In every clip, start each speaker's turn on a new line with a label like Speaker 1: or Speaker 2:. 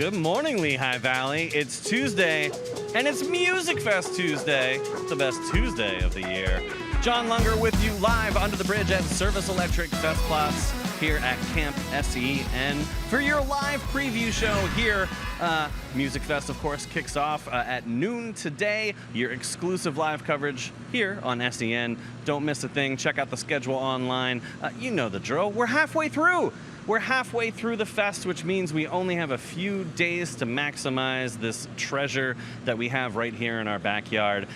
Speaker 1: Good morning, Lehigh Valley. It's Tuesday, and it's Musikfest Tuesday, the best Tuesday of the year. John Lunger with you live under the bridge at Service Electric Festplatz here at Camp SEN for your live preview show here. Musikfest, of course, kicks off at noon today. Your exclusive live coverage here on SEN. Don't miss a thing. Check out the schedule online. You know the drill. We're halfway through. We're halfway through the fest, which means we only have a few days to maximize this treasure that we have right here in our backyard.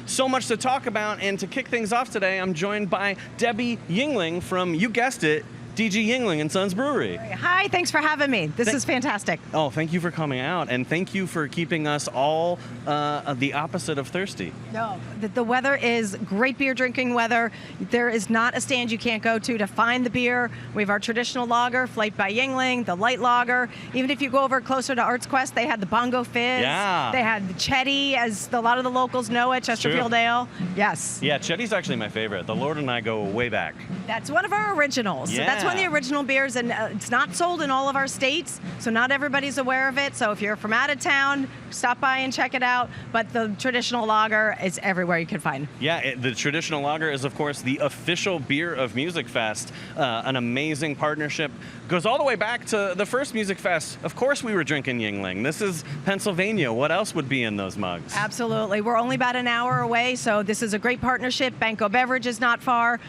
Speaker 1: So much to talk about, and to kick things off today, I'm joined by Debbie Yingling from, you guessed it, DG Yingling & Sons Brewery.
Speaker 2: Hi, thanks for having me. This is fantastic.
Speaker 1: Oh, thank you for coming out, and thank you for keeping us all the opposite of thirsty.
Speaker 2: No, the weather is great beer drinking weather. There is not a stand you can't go to find the beer. We have our traditional lager, Flight by Yingling, the light lager. Even if you go over closer to Arts Quest, they had the Bongo Fizz.
Speaker 1: Yeah.
Speaker 2: They had the Chetty, as a lot of the locals know it, Chesterfield Ale. Yes.
Speaker 1: Yeah, Chetty's actually my favorite. The Lord and I go way back.
Speaker 2: That's one of our originals.
Speaker 1: Yeah.
Speaker 2: So that's one of the original beers, and it's not sold in all of our states, so not everybody's aware of it. So if you're from out of town, stop by and check it out. But the traditional lager is everywhere you can find.
Speaker 1: Yeah, the traditional lager is, of course, the official beer of Musikfest. An amazing partnership. Goes all the way back to the first Musikfest. Of course we were drinking Yingling. This is Pennsylvania. What else would be in those mugs?
Speaker 2: Absolutely. We're only about an hour away, so this is a great partnership. Banco Beverage is not far.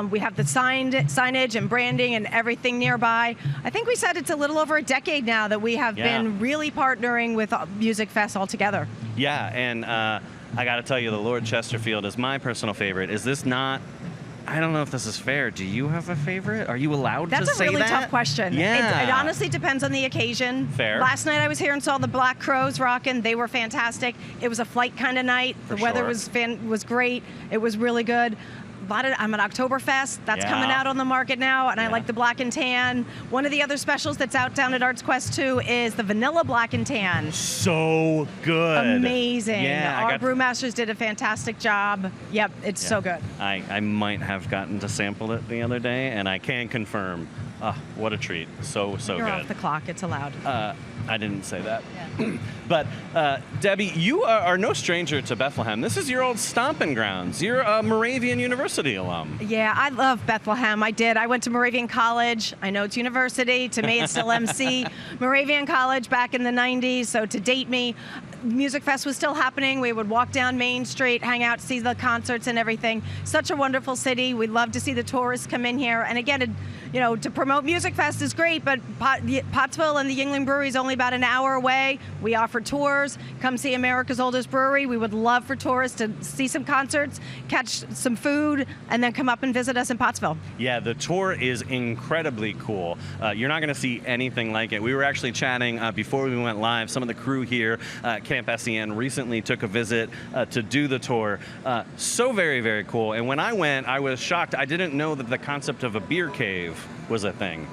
Speaker 2: We have the signage and branding and everything nearby. I think we said it's a little over a decade now that we have been really partnering with Musikfest altogether.
Speaker 1: Yeah, and I got to tell you, the Lord Chesterfield is my personal favorite. Is this not... I don't know if this is fair. Do you have a favorite? Are you allowed to say that?
Speaker 2: That's a really tough question.
Speaker 1: Yeah.
Speaker 2: It honestly depends on the occasion.
Speaker 1: Fair.
Speaker 2: Last night I was here and saw the Black Crows rocking. They were fantastic. It was a flight kind of night. The weather was great. It was really good. I'm at Oktoberfest. That's coming out on the market now, and I like the Black and Tan. One of the other specials that's out down at Arts Quest too is the Vanilla Black and Tan.
Speaker 1: So good.
Speaker 2: Amazing.
Speaker 1: Yeah,
Speaker 2: Our brewmasters did a fantastic job. Yep, it's so good.
Speaker 1: I might have gotten to sample it the other day, and I can confirm. What a treat. So
Speaker 2: You're
Speaker 1: good.
Speaker 2: off the clock. It's allowed.
Speaker 1: I didn't say that.
Speaker 2: Yeah.
Speaker 1: But Debbie, you are no stranger to Bethlehem. This is your old stomping grounds. You're a Moravian University alum.
Speaker 2: Yeah, I love Bethlehem. I did. I went to Moravian College. I know it's university. To me, it's still MC. Moravian College back in the 90s. So to date me, Musikfest was still happening. We would walk down Main Street, hang out, see the concerts and everything. Such a wonderful city. We'd love to see the tourists come in here. And again, to promote Musikfest is great, but Pottsville and the Yingling Brewery is only about an hour away. We offer tours. Come see America's oldest brewery. We would love for tourists to see some concerts, catch some food, and then come up and visit us in Pottsville.
Speaker 1: Yeah, the tour is incredibly cool. You're not going to see anything like it. We were actually chatting before we went live. Some of the crew here at Camp SEN recently took a visit to do the tour. So very, very cool. And when I went, I was shocked. I didn't know that the concept of a beer cave was a thing.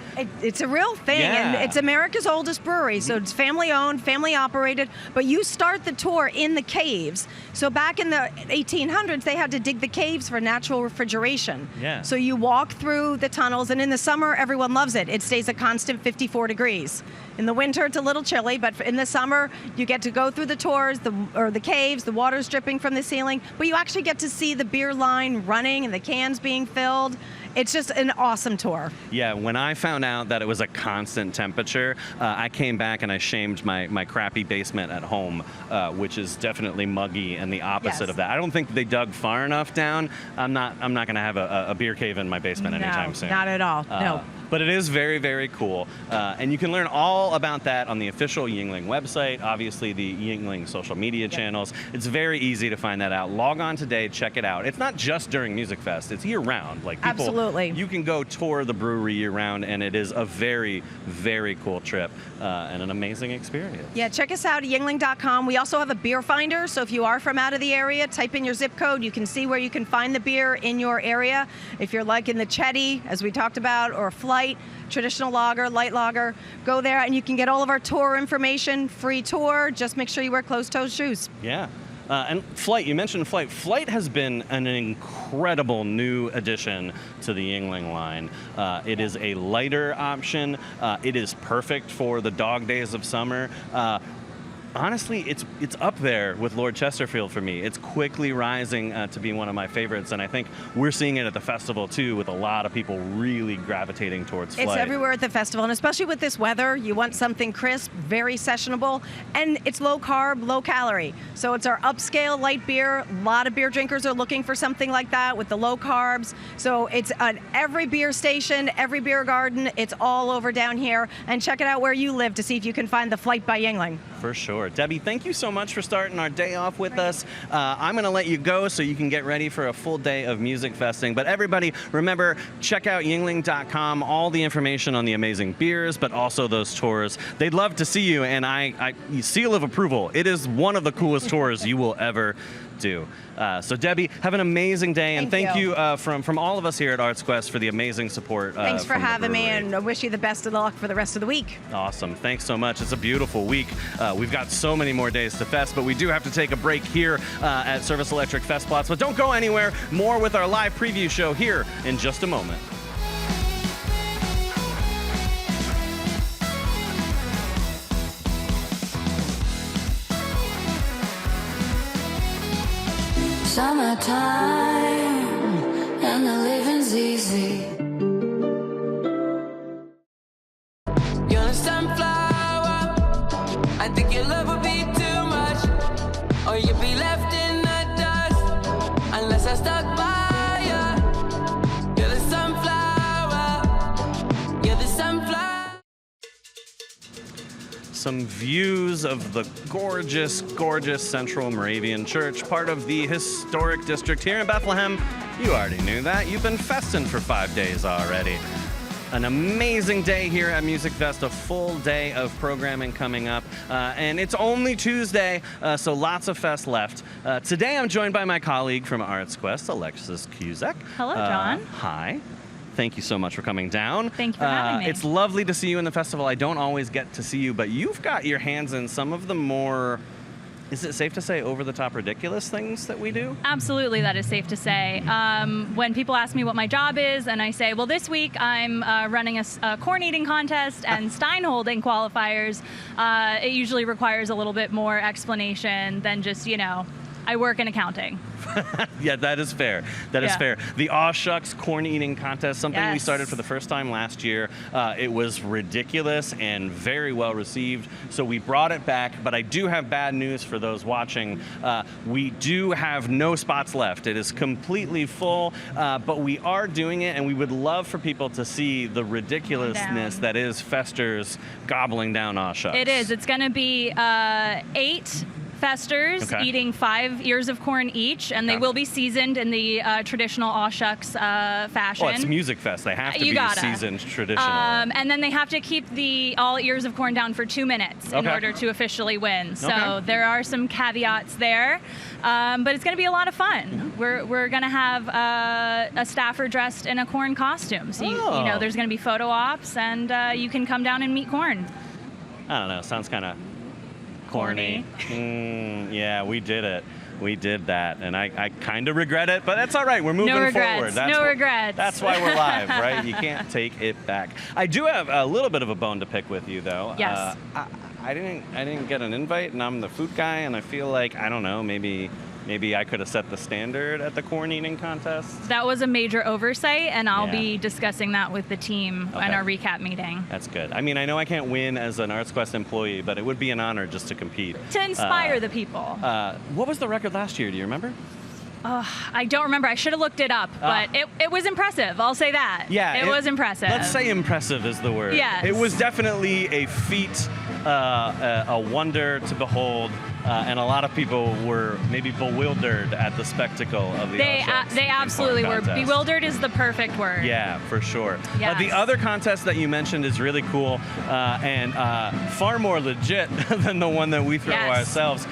Speaker 2: It's a real thing, and it's America's oldest brewery, so it's family-owned, family-operated, but you start the tour in the caves. So back in the 1800s, they had to dig the caves for natural refrigeration.
Speaker 1: Yeah.
Speaker 2: So you walk through the tunnels, and in the summer, everyone loves it. It stays a constant 54 degrees. In the winter, it's a little chilly, but in the summer, you get to go through the tours, the caves, the water's dripping from the ceiling, but you actually get to see the beer line running and the cans being filled. It's just an awesome tour.
Speaker 1: Yeah, when I found out that it was a constant temperature, I came back and I shamed my crappy basement at home, which is definitely muggy and the opposite of that. I don't think they dug far enough down. I'm not going to have a beer cave in my basement anytime soon.
Speaker 2: Not at all. No.
Speaker 1: But it is very, very cool. And you can learn all about that on the official Yingling website, obviously the Yingling social media channels. It's very easy to find that out. Log on today, check it out. It's not just during Musikfest, it's year-round. Like
Speaker 2: Absolutely.
Speaker 1: You can go tour the brewery year-round, and it is a very, very cool trip and an amazing experience.
Speaker 2: Yeah, check us out at yingling.com. We also have a beer finder, so if you are from out of the area, type in your zip code. You can see where you can find the beer in your area. If you're like in the Chetty, as we talked about, or Flight, traditional lager, light lager, go there and you can get all of our tour information, free tour. Just make sure you wear closed-toe shoes.
Speaker 1: Yeah. And Flight, you mentioned Flight. Flight has been an incredible new addition to the Yingling line. It is a lighter option. It is perfect for the dog days of summer. Honestly, it's up there with Lord Chesterfield for me. It's quickly rising to be one of my favorites, and I think we're seeing it at the festival too, with a lot of people really gravitating towards Flight.
Speaker 2: It's everywhere at the festival, and especially with this weather, you want something crisp, very sessionable, and it's low carb, low calorie. So it's our upscale light beer. A lot of beer drinkers are looking for something like that with the low carbs. So it's at every beer station, every beer garden. It's all over down here, and check it out where you live to see if you can find the Flight by Yingling.
Speaker 1: For sure. Debbie, thank you so much for starting our day off with us. I'm going to let you go so you can get ready for a full day of music festing. But everybody, remember, check out yingling.com, all the information on the amazing beers, but also those tours. They'd love to see you, and I seal of approval. It is one of the coolest tours you will ever do. So Debbie, have an amazing day, and thank you from all of us here at Arts Quest for the amazing support.
Speaker 2: Thanks for having me, and I wish you the best of luck for the rest of the week.
Speaker 1: Awesome. Thanks so much. It's a beautiful week. We've got so many more days to fest, but we do have to take a break here at Service Electric Festplatz. But don't go anywhere. More with our live preview show here in just a moment.
Speaker 3: Summertime and the living's easy. You're a sunflower. I think your love would be too much, or you'd be left in the dust unless I stuck by you. You're the sunflower. You're the sunflower.
Speaker 1: Some views of the gorgeous, gorgeous Central Moravian Church, part of the historic district here in Bethlehem. You already knew that. You've been festing for 5 days already. An amazing day here at Musikfest, a full day of programming coming up. And it's only Tuesday, so lots of fest left. Today I'm joined by my colleague from Arts Quest, Alexis Cusack.
Speaker 4: Hello, John.
Speaker 1: Hi. Thank you so much for coming down.
Speaker 4: Thank you for having me.
Speaker 1: It's lovely to see you in the festival. I don't always get to see you, but you've got your hands in some of the more, is it safe to say, over-the-top ridiculous things that we do?
Speaker 4: Absolutely, that is safe to say. When people ask me what my job is, and I say, well, this week I'm running a corn eating contest and Stein holding qualifiers, it usually requires a little bit more explanation than just, I work in accounting.
Speaker 1: Yeah, that is fair. That is fair. The Aw Shucks corn eating contest, something we started for the first time last year. It was ridiculous and very well received, so we brought it back. But I do have bad news for those watching. We do have no spots left. It is completely full, but we are doing it, and we would love for people to see the ridiculousness that is Festers gobbling down Aw Shucks.
Speaker 4: It is. It's going to be 8 festers eating 5 ears of corn each, and they will be seasoned in the traditional Aw Shucks fashion.
Speaker 1: Oh, it's Musikfest. They have to be seasoned traditional.
Speaker 4: And then they have to keep all ears of corn down for 2 minutes in order to officially win. So there are some caveats there, but it's going to be a lot of fun. We're going to have a staffer dressed in a corn costume. So you know there's going to be photo ops, and you can come down and meet corn.
Speaker 1: I don't know. Sounds kind of corny. Yeah, we did it. We did that, and I kind of regret it, but that's all right. We're moving forward.
Speaker 4: No regrets.
Speaker 1: That's why we're live, right? You can't take it back. I do have a little bit of a bone to pick with you, though.
Speaker 4: Yes.
Speaker 1: I didn't get an invite, and I'm the food guy, and I feel like, I don't know, maybe I could have set the standard at the corn eating contest.
Speaker 4: That was a major oversight, and I'll be discussing that with the team in our recap meeting.
Speaker 1: That's good. I mean, I know I can't win as an Arts Quest employee, but it would be an honor just to compete.
Speaker 4: To inspire the people.
Speaker 1: What was the record last year? Do you remember?
Speaker 4: I don't remember. I should have looked it up, but it was impressive. I'll say that.
Speaker 1: Yeah.
Speaker 4: It was impressive.
Speaker 1: Let's say impressive is the word.
Speaker 4: Yes.
Speaker 1: It was definitely a feat, a wonder to behold, and a lot of people were maybe bewildered at the spectacle of the Aw Shucks.
Speaker 4: They absolutely were.
Speaker 1: Contest.
Speaker 4: Bewildered is the perfect word.
Speaker 1: Yeah, for sure.
Speaker 4: Yes.
Speaker 1: The other contest that you mentioned is really cool and far more legit than the one that we throw ourselves.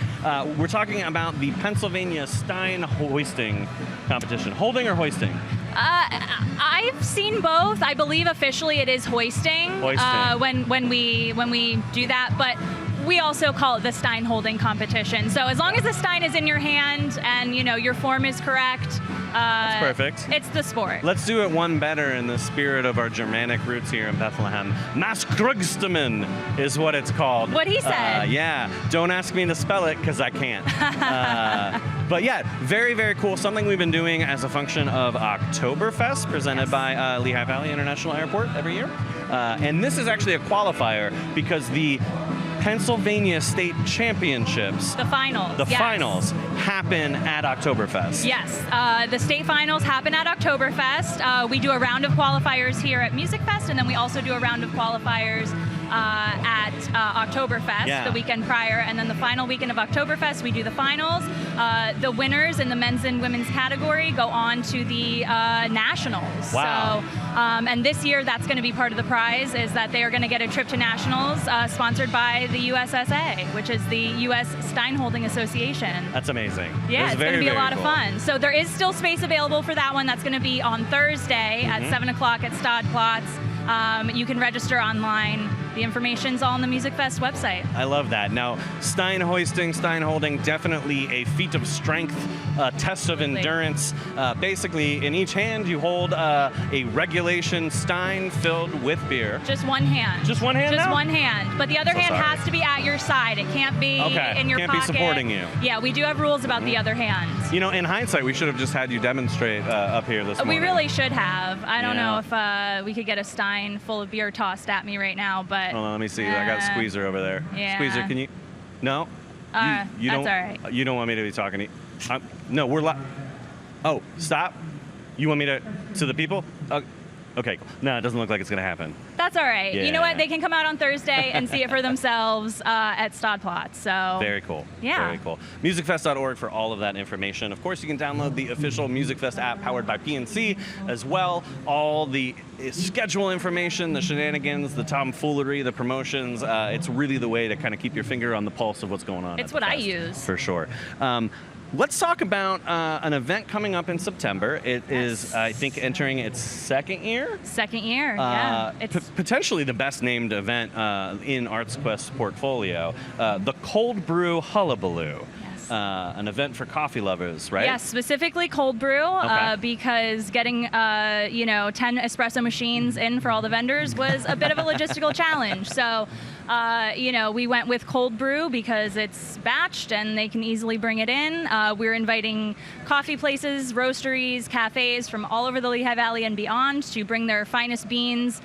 Speaker 1: We're talking about the Pennsylvania Stein hoisting competition. Holding or hoisting?
Speaker 4: I've seen both. I believe officially it is hoisting. When we do that, but we also call it the Stein holding competition. So as long as the Stein is in your hand and your form is correct,
Speaker 1: that's perfect.
Speaker 4: It's the sport.
Speaker 1: Let's do it one better in the spirit of our Germanic roots here in Bethlehem. Maskrugstamen is what it's called.
Speaker 4: What he said.
Speaker 1: Yeah. Don't ask me to spell it because I can't. But yeah, very, very cool. Something we've been doing as a function of Oktoberfest, presented by Lehigh Valley International Airport every year. And this is actually a qualifier because the Pennsylvania State Championships,
Speaker 4: the finals
Speaker 1: happen at Oktoberfest.
Speaker 4: Yes, the state finals happen at Oktoberfest. We do a round of qualifiers here at Musikfest, and then we also do a round of qualifiers at Oktoberfest the weekend prior, and then the final weekend of Oktoberfest we do the finals. The winners in the men's and women's category go on to the nationals.
Speaker 1: Wow.
Speaker 4: So, and this year that's going to be part of the prize, is that they are going to get a trip to nationals sponsored by the USSA, which is the U.S. Stein Holding Association.
Speaker 1: That's amazing.
Speaker 4: Yeah, it's going to be a lot
Speaker 1: cool.
Speaker 4: of fun. So there is still space available for that one. That's going to be on Thursday at 7 o'clock at Festplatz. You can register online. The information's all on the Musikfest website.
Speaker 1: I love that. Now, Stein hoisting, Stein holding, definitely a feat of strength, a test of endurance. Basically, in each hand, you hold a regulation Stein filled with beer.
Speaker 4: Just one hand.
Speaker 1: Just one hand
Speaker 4: Just
Speaker 1: now?
Speaker 4: one hand. But the other hand has to be at your side. It can't be in your
Speaker 1: can't
Speaker 4: pocket.
Speaker 1: be supporting you.
Speaker 4: Yeah, we do have rules about the other hand.
Speaker 1: In hindsight, we should have just had you demonstrate up here this morning.
Speaker 4: We really should have. I don't know if we could get a Stein full of beer tossed at me right now, but...
Speaker 1: Hold on, let me see. I got Squeezer over there.
Speaker 4: Yeah.
Speaker 1: Squeezer, can you... No? You
Speaker 4: that's
Speaker 1: don't,
Speaker 4: all right.
Speaker 1: You don't want me to be talking to you? No, we're live. Oh, stop. You want me to the people? Okay, cool. No, it doesn't look like it's going to happen.
Speaker 4: That's all right.
Speaker 1: Yeah.
Speaker 4: You know what? They can come out on Thursday and see it for themselves at Festplatz. So
Speaker 1: Very cool.
Speaker 4: Yeah.
Speaker 1: Very cool. Musikfest.org for all of that information. Of course, you can download the official Musikfest app powered by PNC as well. All the schedule information, the shenanigans, the tomfoolery, the promotions. It's really the way to kind of keep your finger on the pulse of what's going on.
Speaker 4: It's what I use.
Speaker 1: For sure. Let's talk about an event coming up in September. It is, I think, entering its second year.
Speaker 4: Second year, yeah.
Speaker 1: It's potentially the best named event in ArtsQuest's portfolio. The Cold Brew Hullabaloo. An event for coffee lovers, right?
Speaker 4: Yes, specifically cold brew, because getting 10 espresso machines in for all the vendors was a bit of a logistical challenge. So, we went with cold brew because it's batched and they can easily bring it in. We're inviting coffee places, roasteries, cafes from all over the Lehigh Valley and beyond to bring their finest beans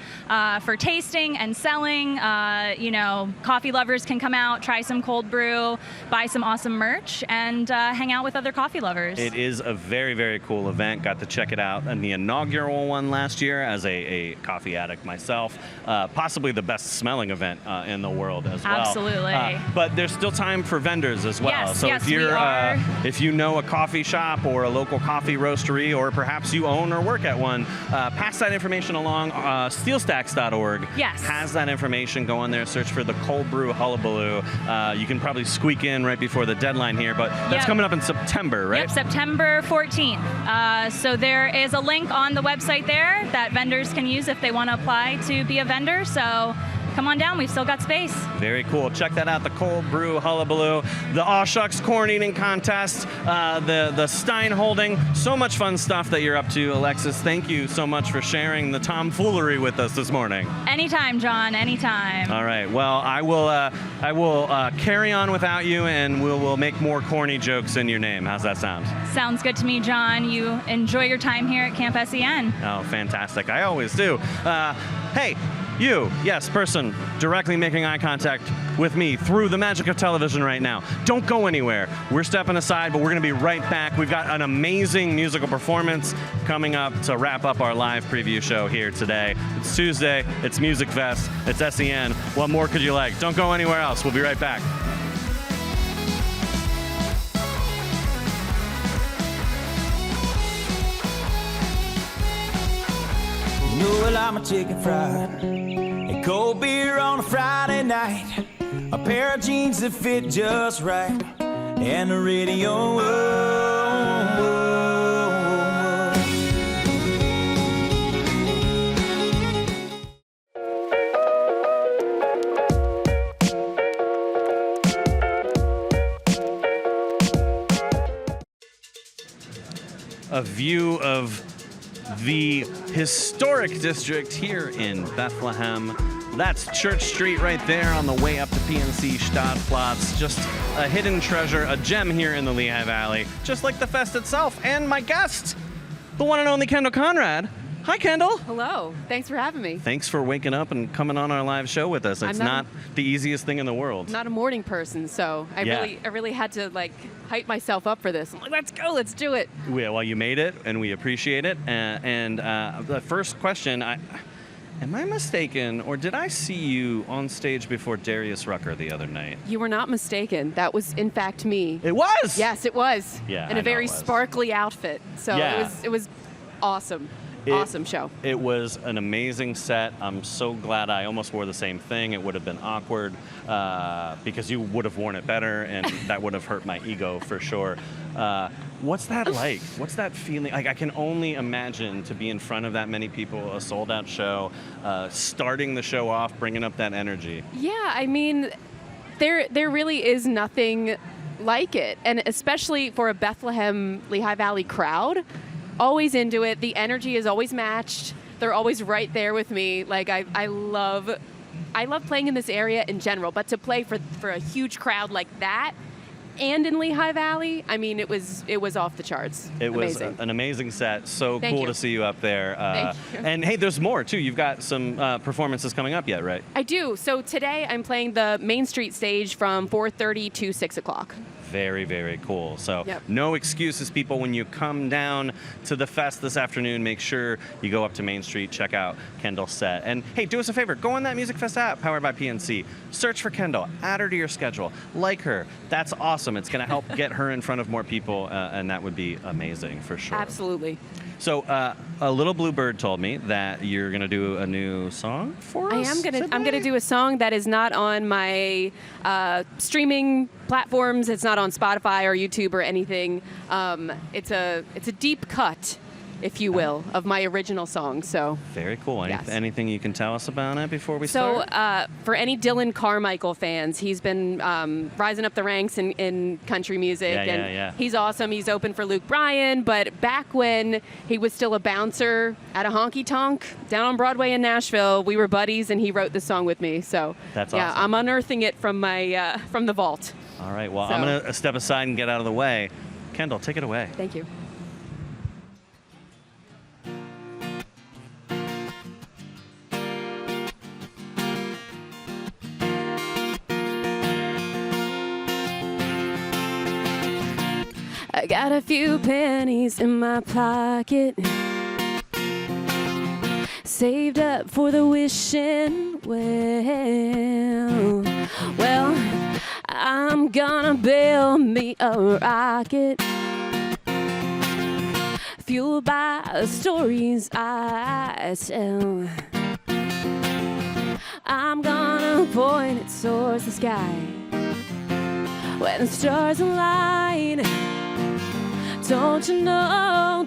Speaker 4: for tasting and selling. Coffee lovers can come out, try some cold brew, buy some awesome merch, and hang out with other coffee lovers.
Speaker 1: It is a very, very cool event. Got to check it out in the inaugural one last year as a coffee addict myself. Possibly the best smelling event in the world as well.
Speaker 4: Absolutely.
Speaker 1: But there's still time for vendors as well.
Speaker 4: Yes,
Speaker 1: so
Speaker 4: yes,
Speaker 1: if you're
Speaker 4: we are.
Speaker 1: If you know a coffee shop or a local coffee roastery, or perhaps you own or work at one, pass that information along. Steelstacks.org has that information. Go on there, search for the Cold Brew Hullabaloo. You can probably squeak in right before the deadline here, but that's coming up in September, right?
Speaker 4: Yep, September 14th. So there is a link on the website there that vendors can use if they want to apply to be a vendor. So come on down, we've still got space.
Speaker 1: Very cool. Check that out, the Cold Brew Hullabaloo, the Aw Shucks corn eating contest, the Stein holding. So much fun stuff that you're up to, Alexis. Thank you so much for sharing the tomfoolery with us this morning.
Speaker 4: Anytime, John, anytime.
Speaker 1: All right. Well, I will carry on without you, and we'll make more corny jokes in your name. How's that sound?
Speaker 4: Sounds good to me, John. You enjoy your time here at Camp SEN.
Speaker 1: Oh, fantastic. I always do. Hey, you, yes, person directly making eye contact with me through the magic of television right now. Don't go anywhere. We're stepping aside, but we're going to be right back. We've got an amazing musical performance coming up to wrap up our live preview show here today. It's Tuesday. It's Musikfest. It's SEN. What more could you like? Don't go anywhere else. We'll be right back.
Speaker 5: Well, I'm a chicken fried and cold beer on a Friday night, a pair of jeans that fit just right, and the radio.
Speaker 1: a view of the historic district here in Bethlehem. That's Church Street right there on the way up to PNC Stadtplatz. Just a hidden treasure, a gem here in the Lehigh Valley, just like the fest itself. And my guest, the one and only Kendall Conrad. Hi, Kendall.
Speaker 6: Hello. Thanks for having me.
Speaker 1: Thanks for waking up and coming on our live show with us. It's not the easiest thing in the world.
Speaker 6: I'm not a morning person, so I really had to like hype myself up for this. I'm like, let's go, let's do it.
Speaker 1: Yeah, well, you made it, and we appreciate it. And the first question, am I mistaken, or did I see you on stage before Darius Rucker the other night?
Speaker 6: You were not mistaken. That was in fact me.
Speaker 1: It was.
Speaker 6: Yes, it was.
Speaker 1: Yeah,
Speaker 6: in a very sparkly outfit. So it was awesome. Awesome show.
Speaker 1: It was an amazing set. I'm so glad I almost wore the same thing. It would have been awkward because you would have worn it better, and that would have hurt my ego for sure. What's that like? What's that feeling? Like, I can only imagine to be in front of that many people, a sold-out show, starting the show off, bringing up that energy.
Speaker 6: Yeah, I mean, there really is nothing like it, and especially for a Bethlehem Lehigh Valley crowd. Always into it. The energy is always matched. They're always right there with me. Like I love playing in this area in general, but to play for a huge crowd like that and in Lehigh Valley, I mean, it was off the charts.
Speaker 1: It
Speaker 6: amazing.
Speaker 1: Was an amazing set. So
Speaker 6: Thank
Speaker 1: cool
Speaker 6: you.
Speaker 1: to see you up there.
Speaker 6: Thank you.
Speaker 1: And hey, there's more too. You've got some performances coming up yet, right?
Speaker 6: I do. So today I'm playing the Main Street stage from 4:30 to 6 o'clock.
Speaker 1: Very, very cool. So
Speaker 6: Yep.
Speaker 1: No excuses, people. When you come down to the fest this afternoon, make sure you go up to Main Street, check out Kendall's set. And hey, do us a favor. Go on that Musikfest app, powered by PNC. Search for Kendall. Add her to your schedule. Like her. That's awesome. It's going to help get her in front of more people, and that would be amazing for sure.
Speaker 6: Absolutely.
Speaker 1: So a little bluebird told me that you're going to do a new song for us.
Speaker 6: I'm gonna do a song that is not on my streaming platforms. It's not on Spotify or YouTube or anything. It's a deep cut, if you will, of my original song. So
Speaker 1: very cool.
Speaker 6: Yes.
Speaker 1: Anything you can tell us about it before we
Speaker 6: So
Speaker 1: start?
Speaker 6: for any Dylan Carmichael fans, he's been rising up the ranks in country music.
Speaker 1: Yeah.
Speaker 6: He's awesome. He's open for Luke Bryan. But back when he was still a bouncer at a honky tonk down on Broadway in Nashville, we were buddies, and he wrote this song with me. So
Speaker 1: That's
Speaker 6: yeah,
Speaker 1: awesome.
Speaker 6: I'm unearthing it from my from the vault.
Speaker 1: All right. Well,
Speaker 6: So-
Speaker 1: I'm going to step aside and get out of the way. Kendall, take it away.
Speaker 6: Thank you. I got a few pennies in my pocket, saved up for the wishing well. Well, I'm gonna build me a rocket, fueled by the stories I tell. I'm gonna point it towards the sky when the stars align. Don't you know,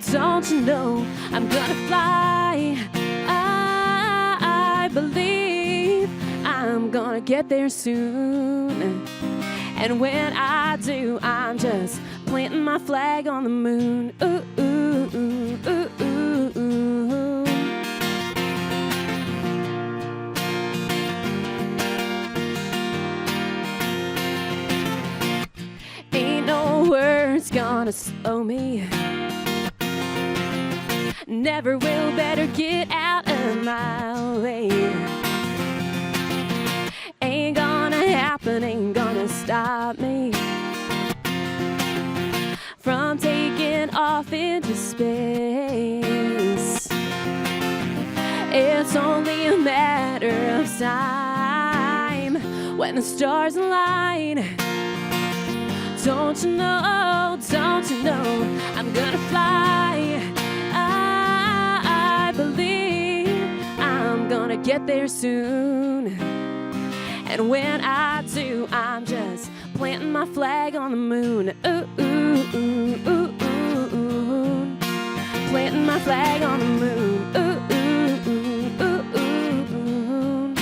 Speaker 6: I'm gonna fly. I believe I'm gonna get there soon. And when I do, I'm just planting my flag on the moon. Ooh, ooh, ooh, ooh, ooh, ooh. Ain't no words gonna slow me. Never will, better get out of my way. Ain't gonna happen, ain't gonna stop me from taking off into space. It's only a matter of time when the stars align. Don't you know, I'm gonna fly. I believe I'm gonna get there soon. And when I do, I'm just planting my flag on the moon. Ooh, ooh, ooh, ooh, ooh, ooh. Planting my flag on the moon. Ooh, ooh, ooh, ooh, ooh.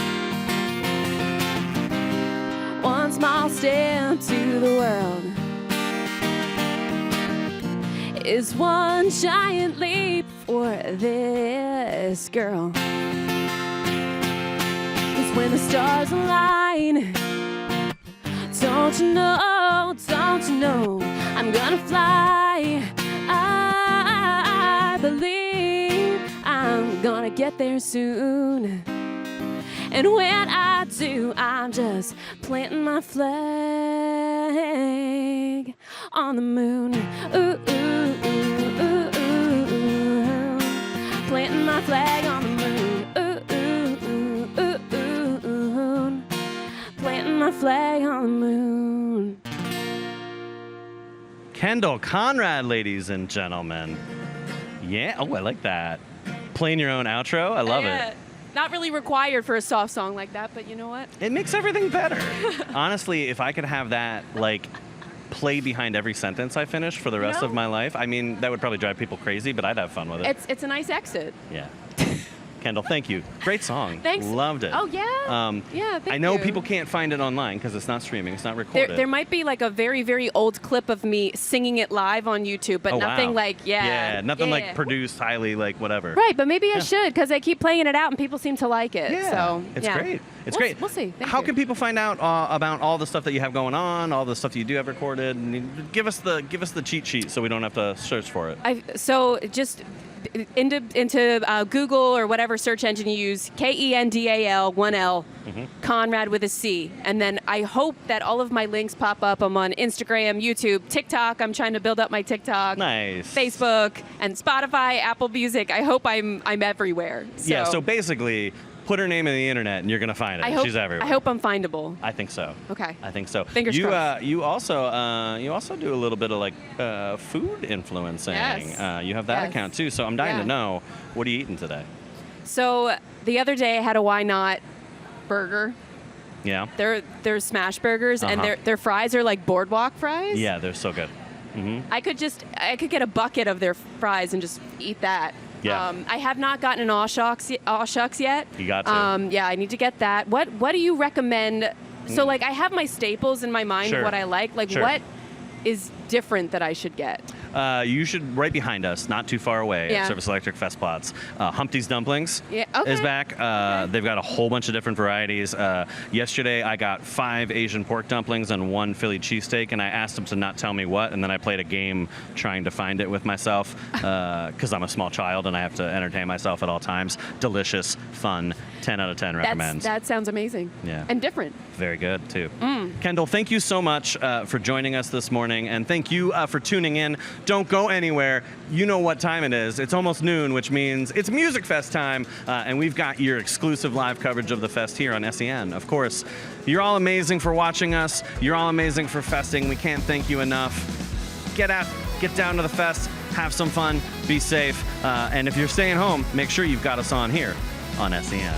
Speaker 6: One small step to the world is one giant leap for this girl. 'Cause when the stars align, don't you know, I'm gonna fly. I believe I'm gonna get there soon. And when I do, I'm just planting my flag on the moon. Ooh, ooh, ooh, ooh, ooh, ooh. Planting my flag on the moon. Ooh, ooh, ooh, ooh, ooh, ooh. Planting my flag on the moon.
Speaker 1: Kendall Conrad, ladies and gentlemen. Yeah. Oh, I like that. Playing your own outro. I love it.
Speaker 6: Not really required for a soft song like that, but you know what?
Speaker 1: It makes everything better. Honestly, if I could have that, like, play behind every sentence I finish for the rest of my life, I mean, that would probably drive people crazy, but I'd have fun with it.
Speaker 6: It's a nice exit.
Speaker 1: Yeah. Kendall, thank you. Great song.
Speaker 6: Thanks.
Speaker 1: Loved it.
Speaker 6: Oh, yeah? Yeah, thank
Speaker 1: I know
Speaker 6: you.
Speaker 1: people can't find it online because it's not streaming. It's not recorded.
Speaker 6: There might be like a very, very old clip of me singing it live on YouTube, but nothing
Speaker 1: wow.
Speaker 6: like,
Speaker 1: Yeah, nothing like produced highly, like whatever.
Speaker 6: Right, but maybe I should because I keep playing it out and people seem to like it.
Speaker 1: Yeah,
Speaker 6: so,
Speaker 1: it's great. It's great.
Speaker 6: We'll see. Thank
Speaker 1: How
Speaker 6: you.
Speaker 1: can people find out about all the stuff that you have going on, all the stuff that you do have recorded? And give us the cheat sheet so we don't have to search for it.
Speaker 6: So just into Google or whatever search engine you use, Kendal, 1L, Conrad with a C. And then I hope that all of my links pop up. I'm on Instagram, YouTube, TikTok. I'm trying to build up my TikTok.
Speaker 1: Nice.
Speaker 6: Facebook and Spotify, Apple Music. I hope I'm everywhere. So
Speaker 1: Yeah, so basically, put her name in the internet and you're going to find her. She's everywhere.
Speaker 6: I hope I'm findable.
Speaker 1: I think so.
Speaker 6: Okay.
Speaker 1: I think so.
Speaker 6: Fingers crossed.
Speaker 1: You also do a little bit of like food influencing.
Speaker 6: Yes.
Speaker 1: You have that
Speaker 6: Yes.
Speaker 1: account too. So I'm dying
Speaker 6: Yeah.
Speaker 1: to know, what are you eating today?
Speaker 6: So the other day I had a Why Not burger.
Speaker 1: Yeah.
Speaker 6: They're smash burgers and their fries are like boardwalk fries.
Speaker 1: Yeah, they're so good.
Speaker 6: I could get a bucket of their fries and just eat that.
Speaker 1: Yeah.
Speaker 6: I have not gotten an all shucks yet.
Speaker 1: You got to.
Speaker 6: Yeah, I need to get that. What do you recommend? So like I have my staples in my mind
Speaker 1: Sure.
Speaker 6: of what I like. Like
Speaker 1: Sure.
Speaker 6: what is different that I should get?
Speaker 1: You should, right behind us, not too far away,
Speaker 6: Yeah.
Speaker 1: at Service Electric Festplatz. Humpty's Dumplings
Speaker 6: Okay.
Speaker 1: is back. They've got a whole bunch of different varieties. Yesterday, I got 5 Asian pork dumplings and 1 Philly cheesesteak, and I asked them to not tell me what, and then I played a game trying to find it with myself because I'm a small child and I have to entertain myself at all times. Delicious, fun, 10 out of 10 recommends.
Speaker 6: That sounds amazing.
Speaker 1: Yeah.
Speaker 6: And different.
Speaker 1: Very good, too. Kendall, thank you so much for joining us this morning, and thank you for tuning in. Don't go anywhere. You know what time it is. It's almost noon, which means it's Music Fest time, and we've got your exclusive live coverage of the fest here on SEN. Of course, you're all amazing for watching us. You're all amazing for festing. We can't thank you enough. Get out, get down to the fest, have some fun, be safe, and if you're staying home, make sure you've got us on here on SEN.